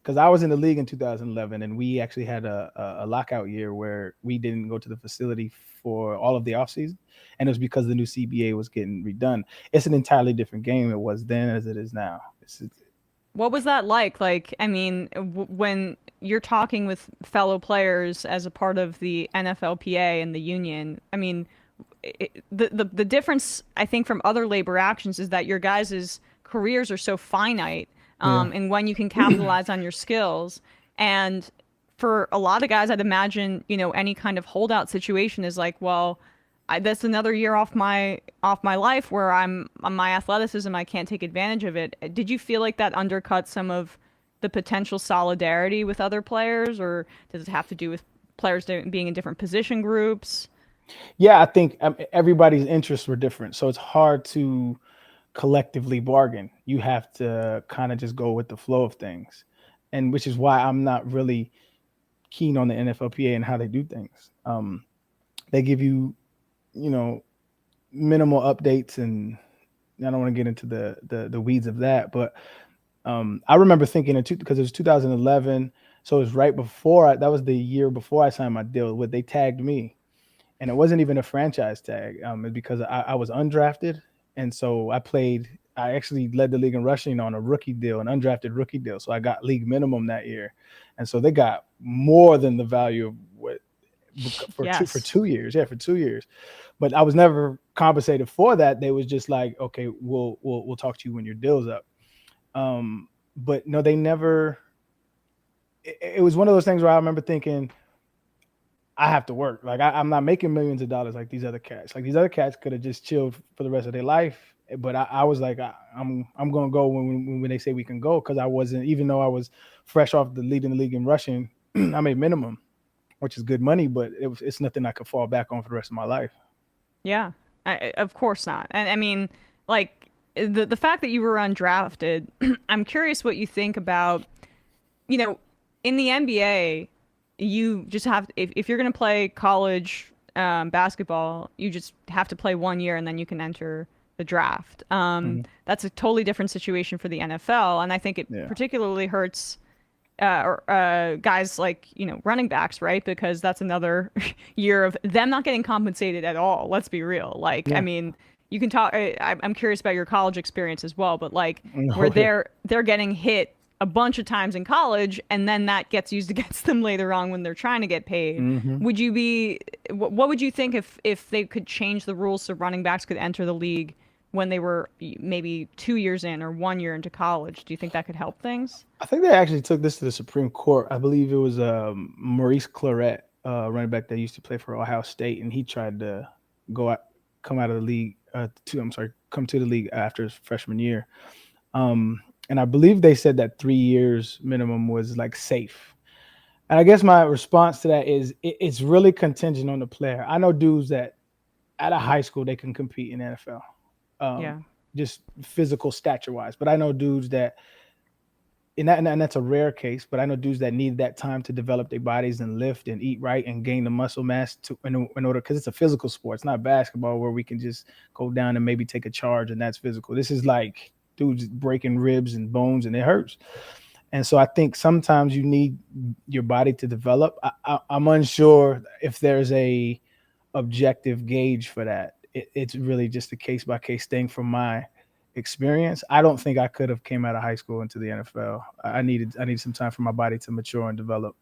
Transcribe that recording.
because I was in the league in 2011, and we actually had a lockout year where we didn't go to the facility for all of the offseason, and it was because the new CBA was getting redone. It's an entirely different game it was then as it is now. What was that like? Like, I mean, when you're talking with fellow players as a part of the NFLPA and the union, I mean, the difference I think from other labor actions is that your guys' careers are so finite, Yeah. and when you can capitalize on your skills. And for a lot of guys, I'd imagine, any kind of holdout situation is like, well, that's another year off my life where I'm on my athleticism. I can't take advantage of it. Did you feel like that undercut some of the potential solidarity with other players, or does it have to do with players being in different position groups? Yeah, I think everybody's interests were different, so it's hard to collectively bargain. You have to kind of just go with the flow of things, and which is why I'm not really keen on the NFLPA and how they do things. They give you, you know, minimal updates, and I don't want to get into the weeds of that, but I remember thinking because it was 2011, so it was right before that was the year before I signed my deal. What they tagged me, and it wasn't even a franchise tag. It's because I was undrafted, and so I played. I actually led the league in rushing on a rookie deal, an undrafted rookie deal. So I got league minimum that year, and so they got more than the value of what for Yes. 2 years. Yeah, for 2 years. But I was never compensated for that. They was just like, okay, we'll talk to you when your deal's up. But no, they never. It was one of those things where I remember thinking, I have to work. Like I'm not making millions of dollars like these other cats. Like these other cats could have just chilled for the rest of their life. But I was like, I'm gonna go when they say we can go, because I wasn't, even though I was fresh off the leading the league in rushing, I made minimum, which is good money, but it's nothing I could fall back on for the rest of my life. Yeah, of course not. And I mean, like the fact that you were undrafted, I'm curious what you think about, you know, in the NBA, you just have if you're gonna play college basketball, you just have to play 1 year and then you can enter the draft. Mhm. That's a totally different situation for the NFL, and I think it Yeah. particularly hurts guys like running backs, right? Because that's another year of them not getting compensated at all. Let's be real. Like, I Yeah. mean, you can talk. I'm curious about your college experience as well, but like where Oh yeah. they're getting hit a bunch of times in college, and then that gets used against them later on when they're trying to get paid. Hmm. Would you be? What would you think if they could change the rules so running backs could enter the league when they were maybe 2 years in or 1 year into college? Do you think that could help things? I think they actually took this to the Supreme Court. I believe it was Maurice Claret, running back that used to play for Ohio State, and he tried to go out, come out of the league. Come to the league after his freshman year. Um, and I believe they said that 3 years minimum was like safe. And I guess my response to that is it's really contingent on the player. I know dudes that out of high school they can compete in NFL, um, Yeah. just physical stature wise. But I know dudes that and that's a rare case, but I know dudes that need that time to develop their bodies and lift and eat right and gain the muscle mass in order, because it's a physical sport. It's not basketball where we can just go down and maybe take a charge and that's physical. This is like dudes breaking ribs and bones and it hurts. And so I think sometimes you need your body to develop. I'm unsure if there's a objective gauge for that. It's really just a case by case thing from my experience. I don't think I could have came out of high school into the NFL. I needed some time for my body to mature and develop.